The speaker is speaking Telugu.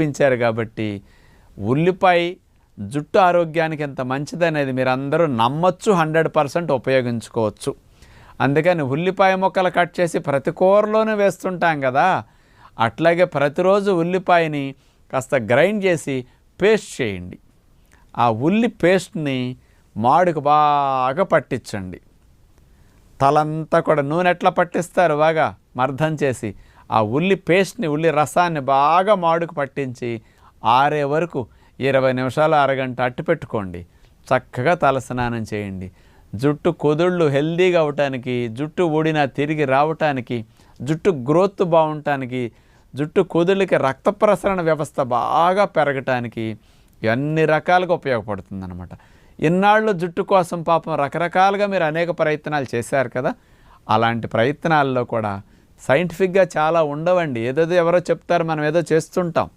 చూపించారు కాబట్టి ఉల్లిపాయ జుట్టు ఆరోగ్యానికి ఎంత మంచిదనేది మీరందరూ నమ్మొచ్చు, 100% ఉపయోగించుకోవచ్చు. అందుకని ఉల్లిపాయ ముక్కలు కట్ చేసి ప్రతి కూరలోనూ వేస్తుంటాం కదా, అట్లాగే ప్రతిరోజు ఉల్లిపాయని కాస్త గ్రైండ్ చేసి పేస్ట్ చేయండి. ఆ ఉల్లి పేస్ట్ని మాడుకు బాగా పట్టించండి. తలంతా కూడా నూనె ఎట్లా పట్టిస్తారు బాగా మర్దం చేసి, ఆ ఉల్లి పేస్ట్ని, ఉల్లి రసాన్ని బాగా మాడుకు పట్టించి ఆరే వరకు 20 నిమిషాలు అరగంట అట్టు పెట్టుకోండి. చక్కగా తలస్నానం చేయండి. జుట్టు కుదుళ్ళు హెల్దీగా అవటానికి, జుట్టు ఊడినా తిరిగి రావటానికి, జుట్టు గ్రోత్ బాగుండటానికి, జుట్టు కుదుళ్ళకి రక్త ప్రసరణ వ్యవస్థ బాగా పెరగటానికి అన్ని రకాలుగా ఉపయోగపడుతుంది అన్నమాట. ఇన్నాళ్ళు జుట్టు కోసం పాపం రకరకాలుగా మీరు అనేక ప్రయత్నాలు చేశారు కదా, అలాంటి ప్రయత్నాల్లో కూడా సైంటిఫిక్గా చాలా ఉండవండి. ఏదో ఎవరో చెప్తారు, మనం ఏదో చేస్తుంటాం.